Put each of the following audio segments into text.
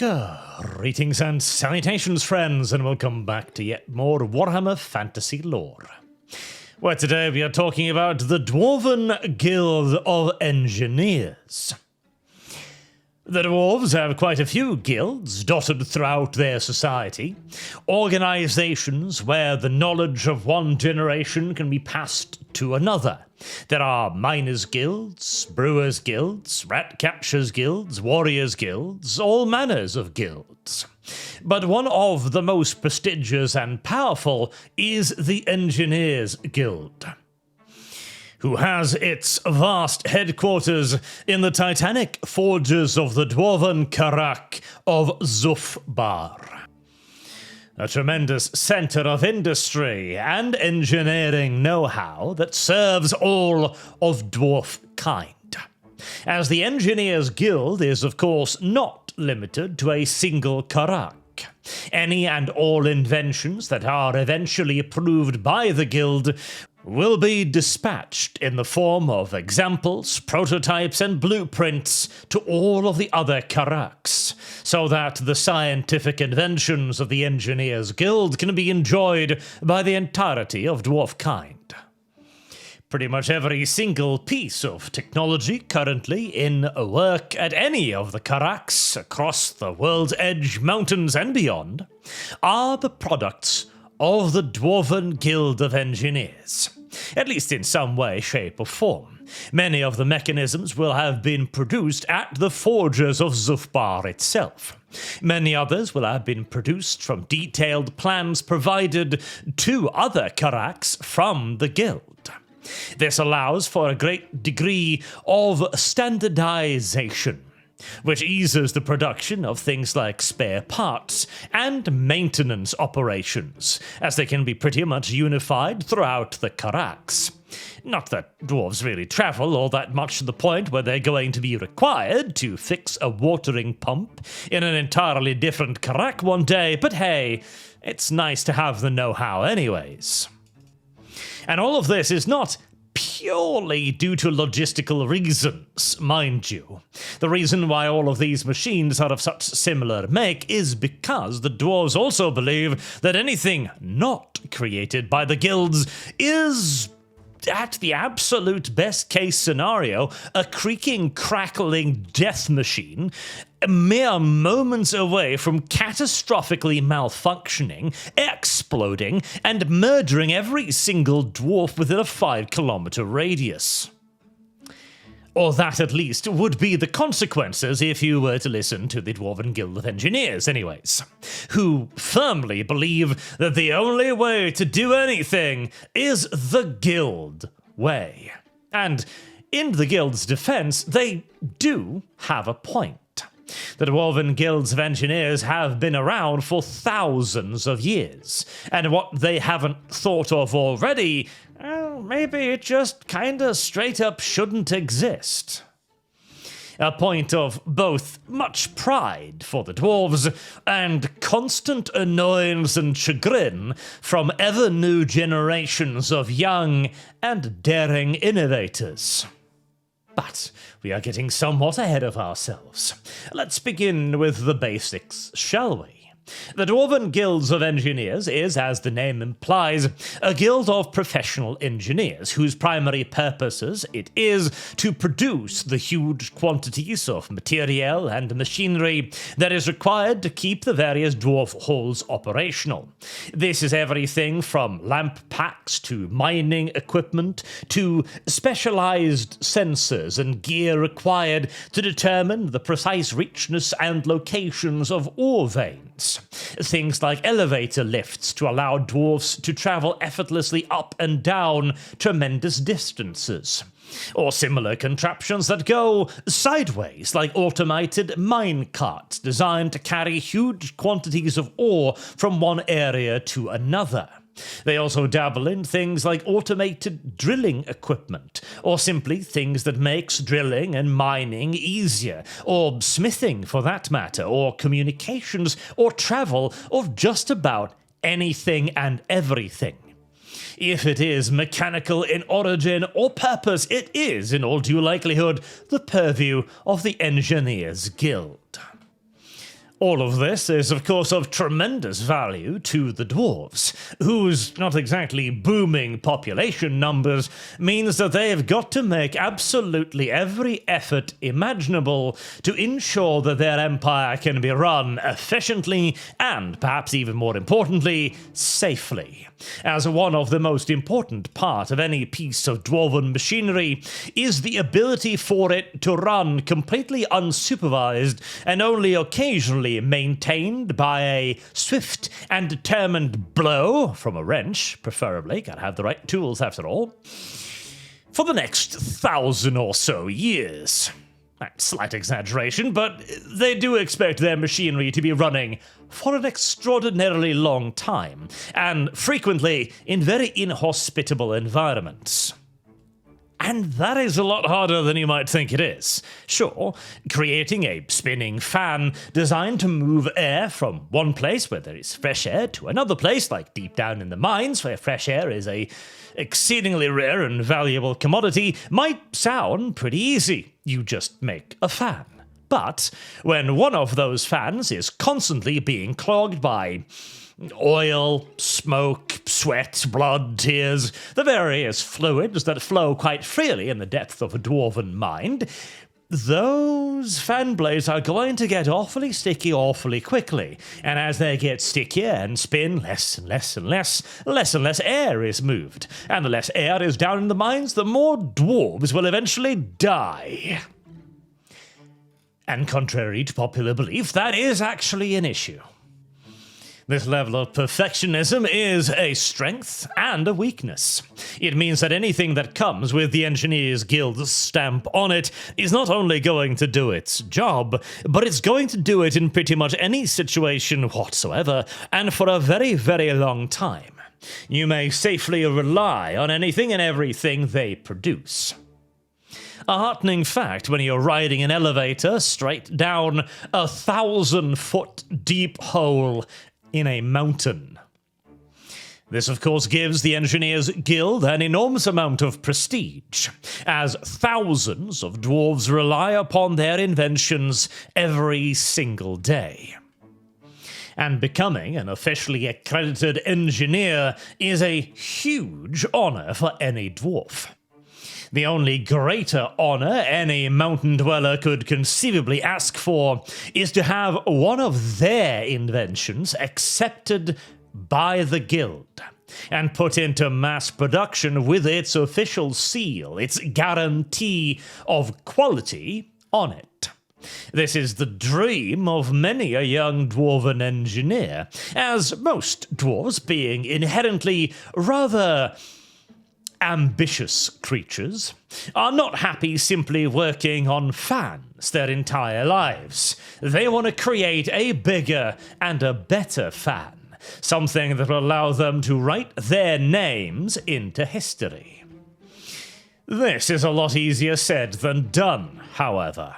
Greetings and salutations, friends, and welcome back to yet more Warhammer Fantasy lore. Where today we are talking about the Dwarf Guild of Engineers. The dwarves have quite a few guilds dotted throughout their society, organizations where the knowledge of one generation can be passed to another. There are miners' guilds, brewers' guilds, rat catchers' guilds, warriors' guilds, all manners of guilds. But one of the most prestigious and powerful is the Engineers Guild, who has its vast headquarters in the titanic forges of the Dwarven Karak of Zufbar. A tremendous center of industry and engineering know-how that serves all of dwarf kind. As the Engineers Guild is, of course, not limited to a single Karak. Any and all inventions that are eventually approved by the guild will be dispatched in the form of examples, prototypes, and blueprints to all of the other Karaks, so that the scientific inventions of the Engineers Guild can be enjoyed by the entirety of dwarf kind. Pretty much every single piece of technology currently in work at any of the Karaks across the World's Edge Mountains and beyond are the products of the Dwarven Guild of Engineers, at least in some way, shape, or form. Many of the mechanisms will have been produced at the forges of Zufbar itself. Many others will have been produced from detailed plans provided to other Karaks from the guild. This allows for a great degree of standardization, which eases the production of things like spare parts and maintenance operations, as they can be pretty much unified throughout the Karaks. Not that dwarves really travel all that much to the point where they're going to be required to fix a watering pump in an entirely different Karak one day, but hey, it's nice to have the know-how anyways. And all of this is not purely due to logistical reasons, mind you. The reason why all of these machines are of such similar make is because the dwarves also believe that anything not created by the guilds is, at the absolute best case scenario, a creaking, crackling death machine, mere moments away from catastrophically malfunctioning, exploding, and murdering every single dwarf within a 5-kilometer radius. Or that, at least, would be the consequences if you were to listen to the Dwarven Guild of Engineers, anyways, who firmly believe that the only way to do anything is the guild way. And in the guild's defense, they do have a point. The Dwarven Guilds of Engineers have been around for thousands of years, and what they haven't thought of already, well, maybe it just kinda straight up shouldn't exist. A point of both much pride for the dwarves and constant annoyance and chagrin from ever new generations of young and daring innovators. But we are getting somewhat ahead of ourselves. Let's begin with the basics, shall we? The Dwarven Guilds of Engineers is, as the name implies, a guild of professional engineers whose primary purposes it is to produce the huge quantities of material and machinery that is required to keep the various dwarf halls operational. This is everything from lamp packs to mining equipment to specialized sensors and gear required to determine the precise richness and locations of ore veins. Things like elevator lifts to allow dwarfs to travel effortlessly up and down tremendous distances. Or similar contraptions that go sideways, like automated mine carts designed to carry huge quantities of ore from one area to another. They also dabble in things like automated drilling equipment, or simply things that makes drilling and mining easier, or smithing for that matter, or communications, or travel, or just about anything and everything. If it is mechanical in origin or purpose, it is, in all due likelihood, the purview of the Engineers Guild. All of this is, of course, of tremendous value to the dwarves, whose not exactly booming population numbers means that they have got to make absolutely every effort imaginable to ensure that their empire can be run efficiently and, perhaps even more importantly, safely. As one of the most important part of any piece of dwarven machinery is the ability for it to run completely unsupervised and only occasionally maintained by a swift and determined blow from a wrench, preferably, gotta have the right tools after all, for the next 1,000 or so years. Slight exaggeration, but they do expect their machinery to be running for an extraordinarily long time, and frequently in very inhospitable environments. And that is a lot harder than you might think it is. Sure, creating a spinning fan designed to move air from one place where there is fresh air to another place, like deep down in the mines where fresh air is a exceedingly rare and valuable commodity, might sound pretty easy. You just make a fan. But when one of those fans is constantly being clogged by oil, smoke, sweat, blood, tears, the various fluids that flow quite freely in the depth of a dwarven mind, those fan blades are going to get awfully sticky awfully quickly, and as they get stickier and spin, less and less air is moved, and the less air is down in the mines, the more dwarves will eventually die. And contrary to popular belief, that is actually an issue. This level of perfectionism is a strength and a weakness. It means that anything that comes with the Engineers Guild's stamp on it is not only going to do its job, but it's going to do it in pretty much any situation whatsoever, and for a very, very long time. You may safely rely on anything and everything they produce. A heartening fact when you're riding an elevator straight down a 1,000-foot deep hole in a mountain. This, of course, gives the Engineers Guild an enormous amount of prestige, as thousands of dwarves rely upon their inventions every single day. And becoming an officially accredited engineer is a huge honor for any dwarf. The only greater honor any mountain dweller could conceivably ask for is to have one of their inventions accepted by the guild and put into mass production with its official seal, its guarantee of quality on it. This is the dream of many a young dwarven engineer, as most dwarves, being inherently rather ambitious creatures, are not happy simply working on fans their entire lives. They want to create a bigger and a better fan, something that will allow them to write their names into history. This is a lot easier said than done, however.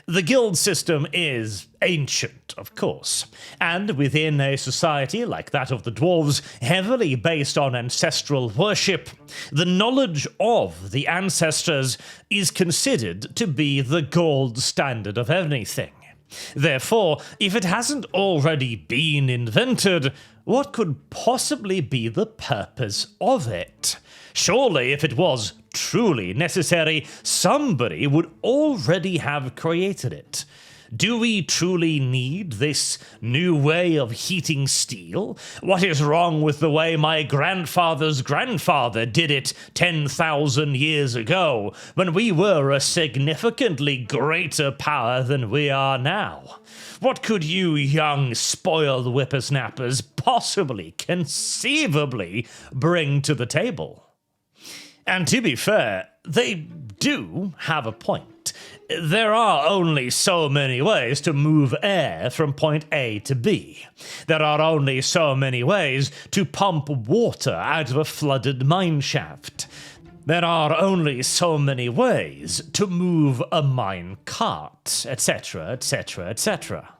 The guild system is ancient, of course, and within a society like that of the dwarves, heavily based on ancestral worship, the knowledge of the ancestors is considered to be the gold standard of anything. Therefore, if it hasn't already been invented, what could possibly be the purpose of it? Surely, if it was truly necessary, somebody would already have created it. Do we truly need this new way of heating steel? What is wrong with the way my grandfather's grandfather did it 10,000 years ago, when we were a significantly greater power than we are now? What could you young, spoiled whippersnappers possibly, conceivably bring to the table? And to be fair, they do have a point. There are only so many ways to move air from point A to B. There are only so many ways to pump water out of a flooded mine shaft. There are only so many ways to move a mine cart, etc., etc., etc.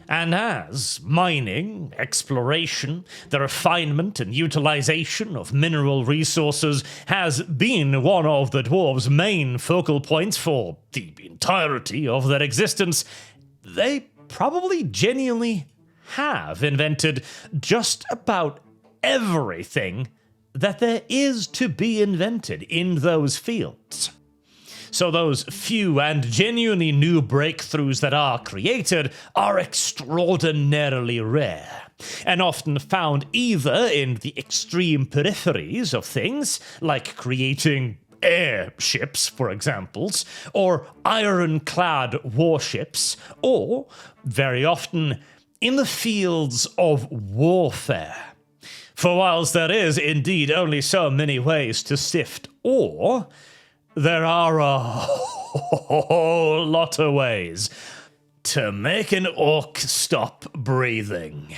And as mining, exploration, the refinement and utilization of mineral resources has been one of the dwarves' main focal points for the entirety of their existence, they probably genuinely have invented just about everything that there is to be invented in those fields. So those few and genuinely new breakthroughs that are created are extraordinarily rare, and often found either in the extreme peripheries of things, like creating airships, for examples, or ironclad warships, or, very often, in the fields of warfare. For whilst there is indeed only so many ways to sift ore, there are a whole lot of ways to make an orc stop breathing.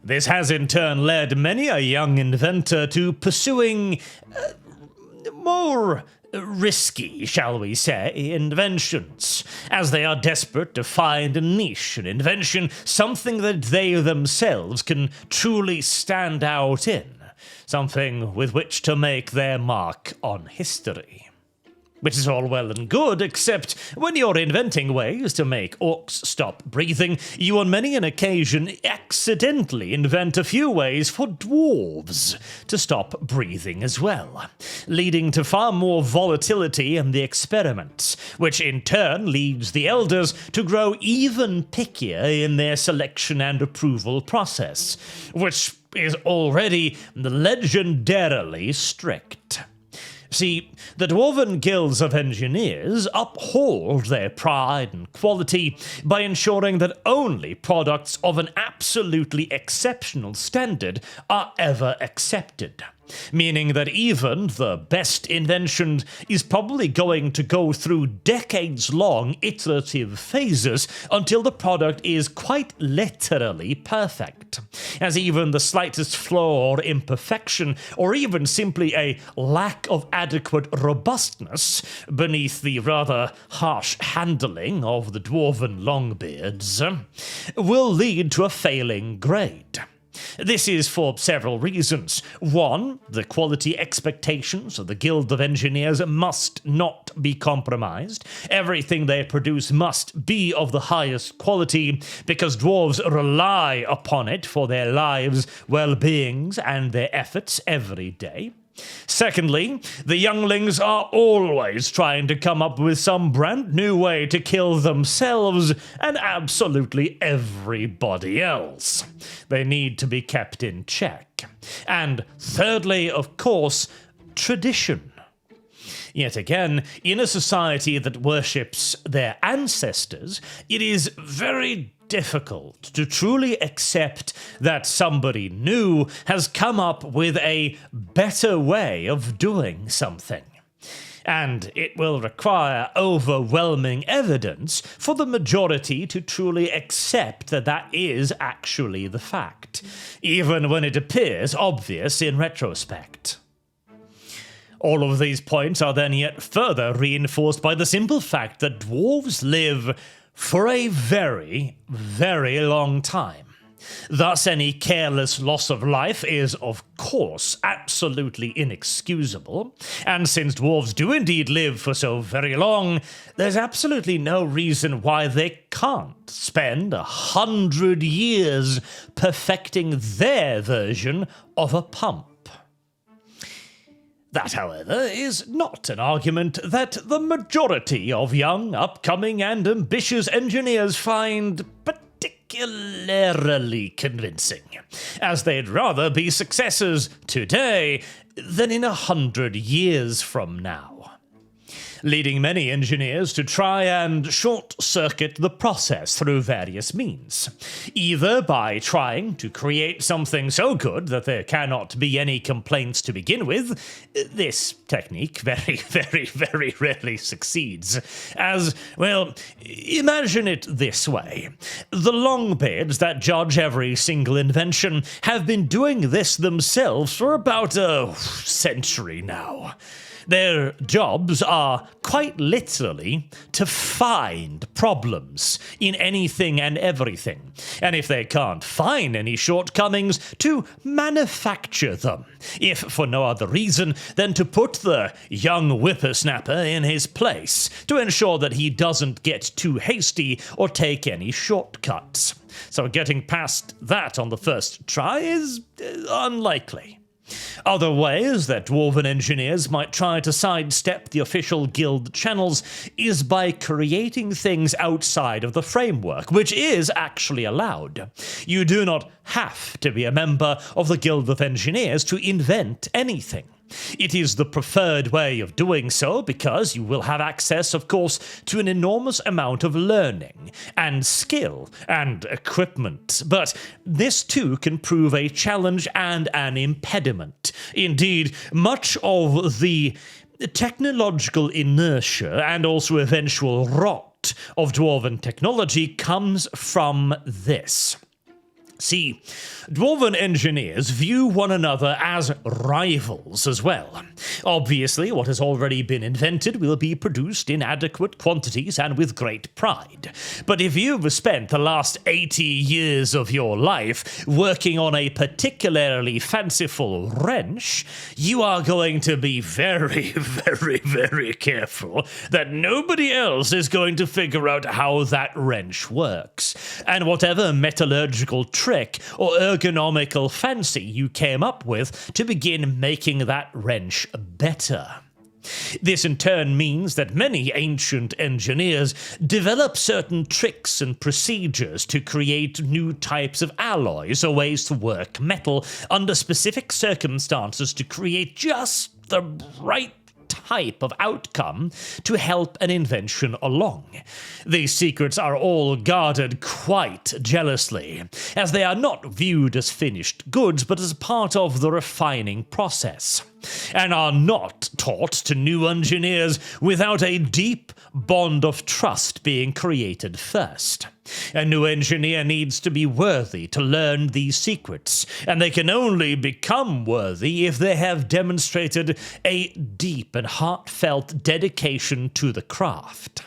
This has in turn led many a young inventor to pursuing more risky, shall we say, inventions, as they are desperate to find a niche, an invention, something that they themselves can truly stand out in. Something with which to make their mark on history. Which is all well and good, except when you're inventing ways to make orcs stop breathing, you on many an occasion accidentally invent a few ways for dwarves to stop breathing as well, leading to far more volatility in the experiments, which in turn leads the elders to grow even pickier in their selection and approval process, which is already legendarily strict. See, the Dwarven Guilds of Engineers uphold their pride and quality by ensuring that only products of an absolutely exceptional standard are ever accepted. Meaning that even the best invention is probably going to go through decades-long iterative phases until the product is quite literally perfect. As even the slightest flaw or imperfection, or even simply a lack of adequate robustness beneath the rather harsh handling of the dwarven longbeards, will lead to a failing grade. This is for several reasons. One, the quality expectations of the Guild of Engineers must not be compromised. Everything they produce must be of the highest quality, because dwarves rely upon it for their lives, well-beings, and their efforts every day. Secondly, the younglings are always trying to come up with some brand new way to kill themselves and absolutely everybody else. They need to be kept in check. And thirdly, of course, tradition. Yet again, in a society that worships their ancestors, it is very difficult to truly accept that somebody new has come up with a better way of doing something. And it will require overwhelming evidence for the majority to truly accept that that is actually the fact, even when it appears obvious in retrospect. All of these points are then yet further reinforced by the simple fact that dwarves live for a very, very long time. Thus, any careless loss of life is, of course, absolutely inexcusable, and since dwarves do indeed live for so very long, there's absolutely no reason why they can't spend 100 years perfecting their version of a pump. That, however, is not an argument that the majority of young, upcoming, and ambitious engineers find particularly convincing, as they'd rather be successors today than in 100 years from now. Leading many engineers to try and short-circuit the process through various means, either by trying to create something so good that there cannot be any complaints to begin with. This technique very, very, very rarely succeeds, as, well, imagine it this way. The longbeards that judge every single invention have been doing this themselves for about a century now. Their jobs are quite literally to find problems in anything and everything, and if they can't find any shortcomings, to manufacture them, if for no other reason than to put the young whippersnapper in his place, to ensure that he doesn't get too hasty or take any shortcuts. So getting past that on the first try is unlikely. Other ways that Dwarven engineers might try to sidestep the official guild channels is by creating things outside of the framework, which is actually allowed. You do not have to be a member of the Guild of Engineers to invent anything. It is the preferred way of doing so because you will have access, of course, to an enormous amount of learning and skill and equipment. But this too can prove a challenge and an impediment. Indeed, much of the technological inertia and also eventual rot of Dwarven technology comes from this. See, Dwarven engineers view one another as rivals as well. Obviously, what has already been invented will be produced in adequate quantities and with great pride. But if you've spent the last 80 years of your life working on a particularly fanciful wrench, you are going to be very, very, very careful that nobody else is going to figure out how that wrench works. And whatever metallurgical trick or ergonomical fancy you came up with to begin making that wrench better. This in turn means that many ancient engineers develop certain tricks and procedures to create new types of alloys or ways to work metal under specific circumstances to create just the right type of outcome to help an invention along. These secrets are all guarded quite jealously, as they are not viewed as finished goods but as part of the refining process, and are not taught to new engineers without a deep bond of trust being created first. A new engineer needs to be worthy to learn these secrets, and they can only become worthy if they have demonstrated a deep and heartfelt dedication to the craft.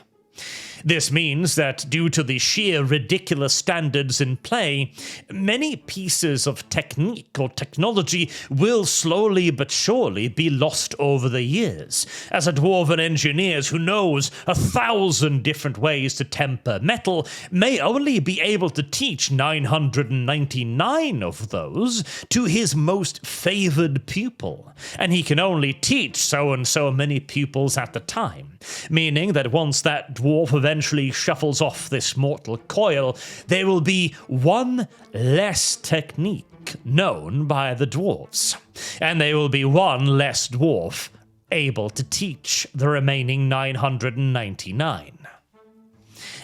This means that due to the sheer ridiculous standards in play, many pieces of technique or technology will slowly but surely be lost over the years, as a Dwarven engineer who knows 1,000 different ways to temper metal may only be able to teach 999 of those to his most favored pupil, and he can only teach so and so many pupils at the time, meaning that once that dwarf eventually shuffles off this mortal coil, there will be one less technique known by the dwarves, and there will be one less dwarf able to teach the remaining 999.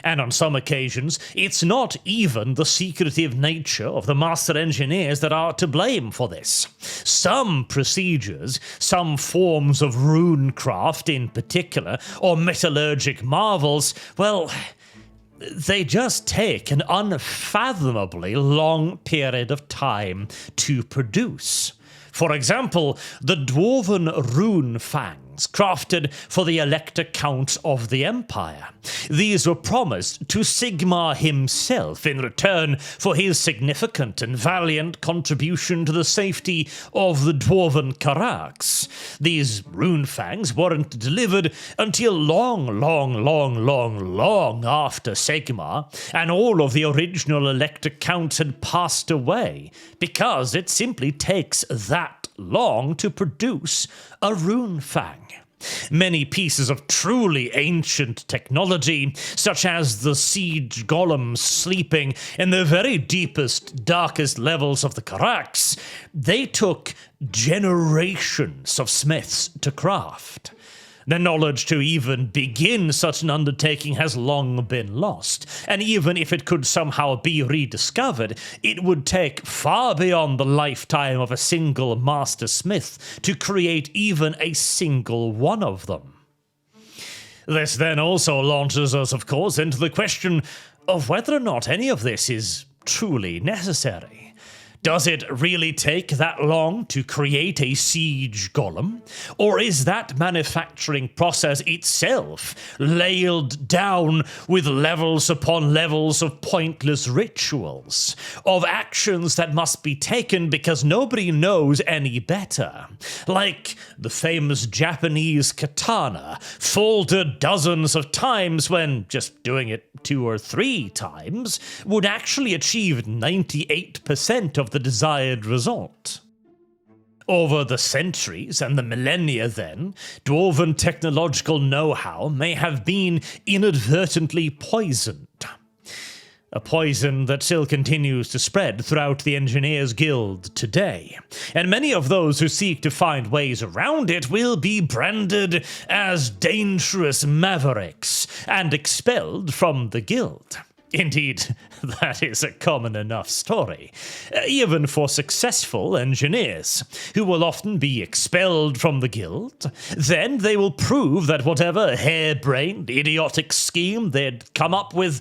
And on some occasions, it's not even the secretive nature of the master engineers that are to blame for this. Some procedures, some forms of runecraft in particular, or metallurgic marvels, well, they just take an unfathomably long period of time to produce. For example, the Dwarven rune fangs crafted for the Elector Count of the Empire. These were promised to Sigmar himself in return for his significant and valiant contribution to the safety of the Dwarven Carracks. These rune fangs weren't delivered until long after Sigmar and all of the original Elector Counts had passed away, because it simply takes that long to produce a rune fang. Many pieces of truly ancient technology, such as the siege golems sleeping in the very deepest, darkest levels of the Carracks, they took generations of smiths to craft. The knowledge to even begin such an undertaking has long been lost, and even if it could somehow be rediscovered, it would take far beyond the lifetime of a single master smith to create even a single one of them. This then also launches us, of course, into the question of whether or not any of this is truly necessary. Does it really take that long to create a siege golem? Or is that manufacturing process itself laid down with levels upon levels of pointless rituals, of actions that must be taken because nobody knows any better? Like the famous Japanese katana, folded dozens of times when just doing it 2 or 3 times would actually achieve 98% of the desired result. Over the centuries and the millennia then, dwarven technological know-how may have been inadvertently poisoned. A poison that still continues to spread throughout the Engineers Guild today, and many of those who seek to find ways around it will be branded as dangerous Mavericks and expelled from the guild. Indeed, that is a common enough story, even for successful engineers, who will often be expelled from the guild. Then they will prove that whatever harebrained, idiotic scheme they'd come up with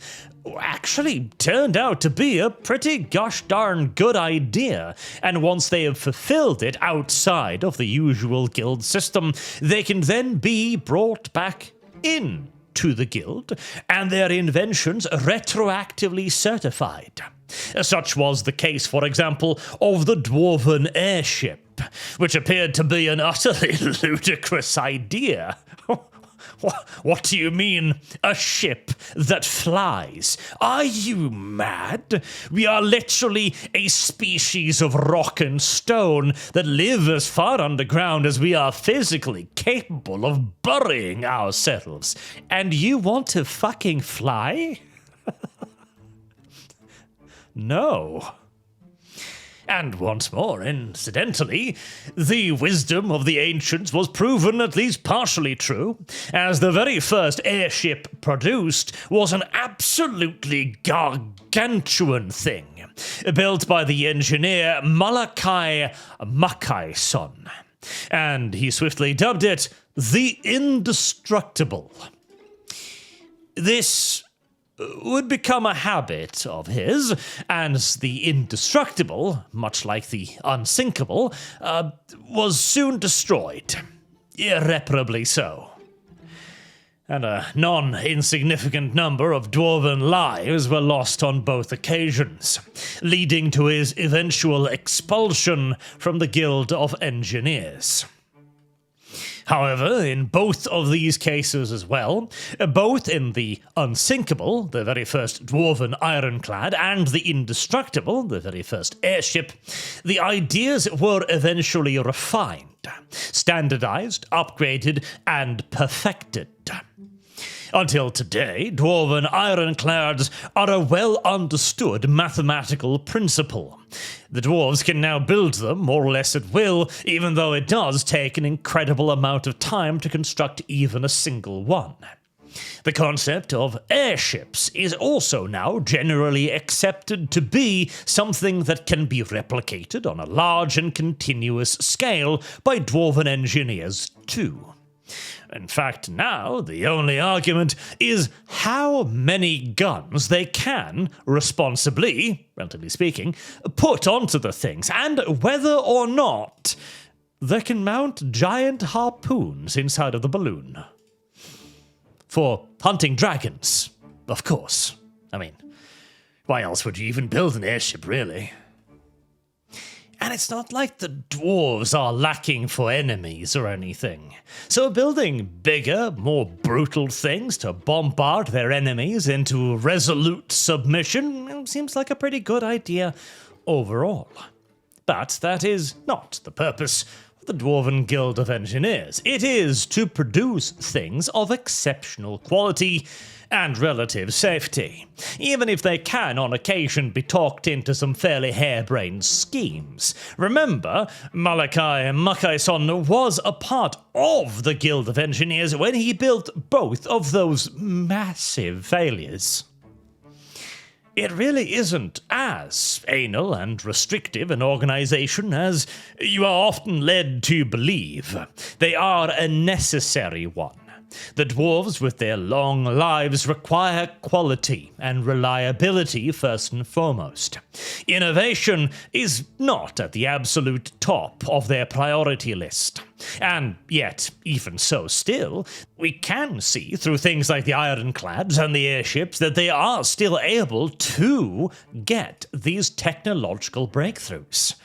actually turned out to be a pretty gosh darn good idea, and once they have fulfilled it outside of the usual guild system, they can then be brought back in to the guild, and their inventions retroactively certified. Such was the case, for example, of the Dwarven airship, which appeared to be an utterly ludicrous idea. What do you mean, a ship that flies? Are you mad? We are literally a species of rock and stone that live as far underground as we are physically capable of burying ourselves. And you want to fucking fly? No. And once more, incidentally, the wisdom of the ancients was proven at least partially true, as the very first airship produced was an absolutely gargantuan thing, built by the engineer Malachi Mackayson, and he swiftly dubbed it the Indestructible. This would become a habit of his, and the indestructible, much like the unsinkable, was soon destroyed. Irreparably so. And a non-insignificant number of dwarven lives were lost on both occasions, leading to his eventual expulsion from the Guild of Engineers. However, in both of these cases as well, both in the Unsinkable, the very first dwarven ironclad, and the Indestructible, the very first airship, the ideas were eventually refined, standardized, upgraded, and perfected. Until today, dwarven ironclads are a well-understood mathematical principle. The dwarves can now build them more or less at will, even though it does take an incredible amount of time to construct even a single one. The concept of airships is also now generally accepted to be something that can be replicated on a large and continuous scale by dwarven engineers too. In fact, now the only argument is how many guns they can, responsibly, relatively speaking, put onto the things, and whether or not they can mount giant harpoons inside of the balloon. For hunting dragons, of course. I mean, why else would you even build an airship, really? And it's not like the dwarves are lacking for enemies or anything. So building bigger, more brutal things to bombard their enemies into resolute submission seems like a pretty good idea overall. But that is not the purpose of the Dwarven Guild of Engineers. It is to produce things of exceptional quality and relative safety, even if they can on occasion be talked into some fairly harebrained schemes. Remember, Malachi Mackayson was a part of the Guild of Engineers when he built both of those massive failures. It really isn't as anal and restrictive an organization as you are often led to believe. They are a necessary one. The dwarves, with their long lives, require quality and reliability first and foremost. Innovation is not at the absolute top of their priority list. And yet, even so still, we can see through things like the ironclads and the airships that they are still able to get these technological breakthroughs.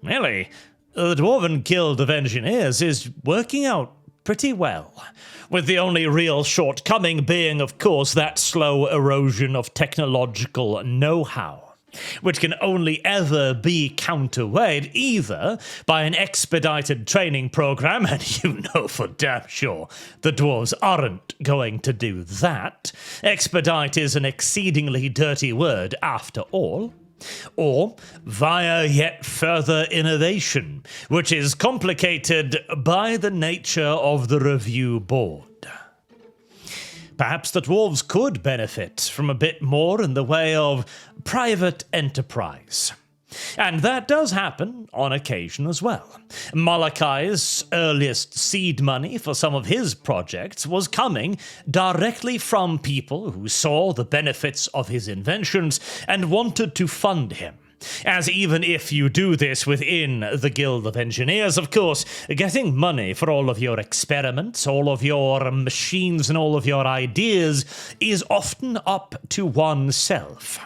Really, the Dwarven Guild of Engineers is working out pretty well, with the only real shortcoming being, of course, that slow erosion of technological know-how, which can only ever be counterweighed either by an expedited training program, and you know for damn sure the dwarves aren't going to do that. Expedite is an exceedingly dirty word after all. Or via yet further innovation, which is complicated by the nature of the review board. Perhaps the dwarves could benefit from a bit more in the way of private enterprise. And that does happen on occasion as well. Malachi's earliest seed money for some of his projects was coming directly from people who saw the benefits of his inventions and wanted to fund him. As even if you do this within the Guild of Engineers, of course, getting money for all of your experiments, all of your machines and all of your ideas is often up to oneself.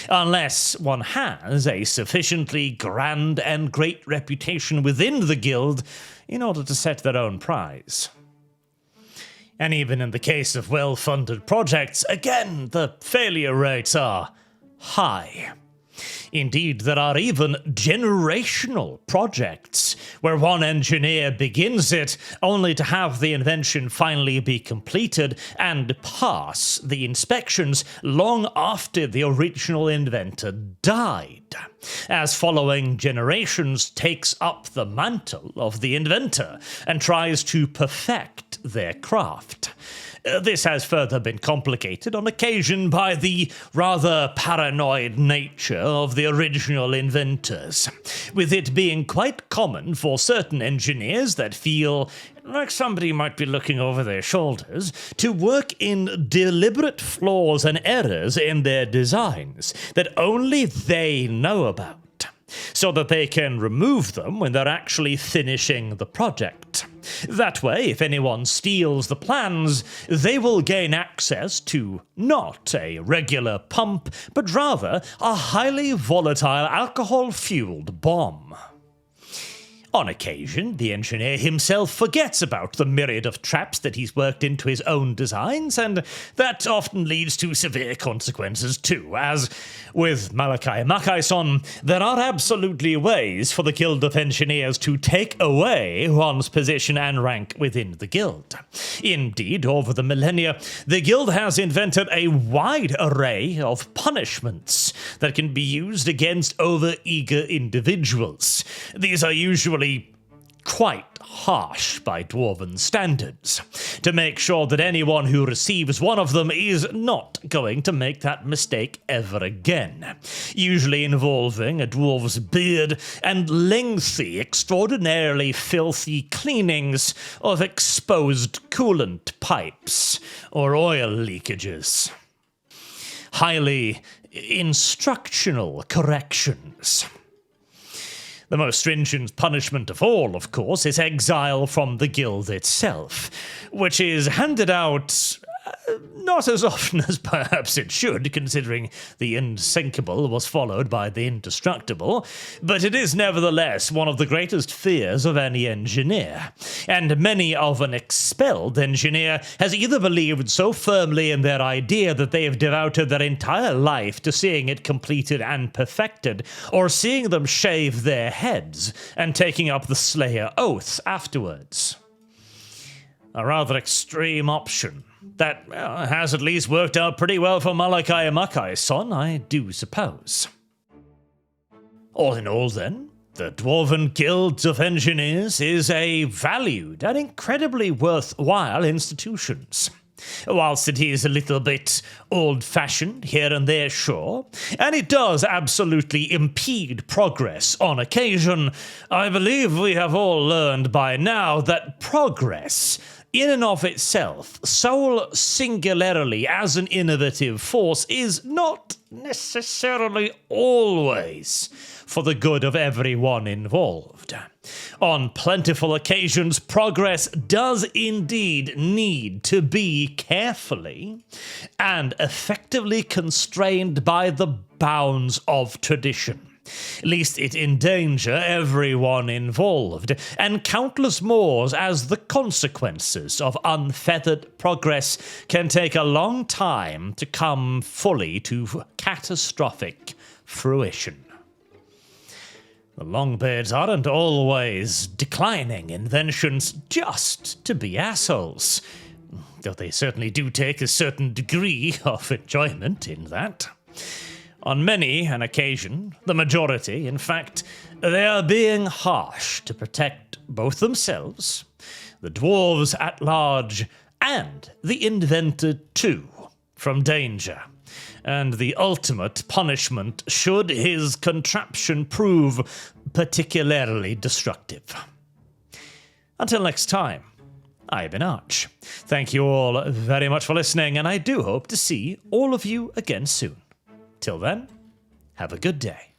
Unless one has a sufficiently grand and great reputation within the guild in order to set their own prize. And even in the case of well-funded projects, again, the failure rates are high. Indeed, there are even generational projects where one engineer begins it only to have the invention finally be completed and pass the inspections long after the original inventor died, as following generations takes up the mantle of the inventor and tries to perfect their craft. This has further been complicated on occasion by the rather paranoid nature of the original inventors, with it being quite common for certain engineers that feel like somebody might be looking over their shoulders to work in deliberate flaws and errors in their designs that only they know about, so that they can remove them when they're actually finishing the project. That way, if anyone steals the plans, they will gain access to not a regular pump, but rather a highly volatile alcohol-fueled bomb. On occasion, the engineer himself forgets about the myriad of traps that he's worked into his own designs, and that often leads to severe consequences too, as with Malachi Mackayson, there are absolutely ways for the Guild of Engineers to take away one's position and rank within the guild. Indeed, over the millennia, the guild has invented a wide array of punishments that can be used against over-eager individuals. These are usually quite harsh by dwarven standards, to make sure that anyone who receives one of them is not going to make that mistake ever again, usually involving a dwarf's beard and lengthy, extraordinarily filthy cleanings of exposed coolant pipes or oil leakages. Highly instructional corrections. The most stringent punishment of all, of course, is exile from the guild itself, which is handed out not as often as perhaps it should, considering the insinkable was followed by the indestructible, but it is nevertheless one of the greatest fears of any engineer, and many of an expelled engineer has either believed so firmly in their idea that they have devoted their entire life to seeing it completed and perfected, or seeing them shave their heads and taking up the Slayer Oath afterwards. A rather extreme option that has at least worked out pretty well for Malachi Mackay's son, I do suppose. All in all, then, the Dwarven Guild of Engineers is a valued and incredibly worthwhile institution. Whilst it is a little bit old-fashioned here and there, sure, and it does absolutely impede progress on occasion, I believe we have all learned by now that progress in and of itself, soul singularly as an innovative force is not necessarily always for the good of everyone involved. On plentiful occasions, progress does indeed need to be carefully and effectively constrained by the bounds of tradition, lest it endanger everyone involved, and countless more as the consequences of unfeathered progress can take a long time to come fully to catastrophic fruition. The longbeards aren't always declining inventions just to be assholes, though they certainly do take a certain degree of enjoyment in that. On many an occasion, the majority, in fact, they are being harsh to protect both themselves, the dwarves at large, and the inventor too, from danger, and the ultimate punishment should his contraption prove particularly destructive. Until next time, I've been Arch. Thank you all very much for listening, and I do hope to see all of you again soon. Till then, have a good day.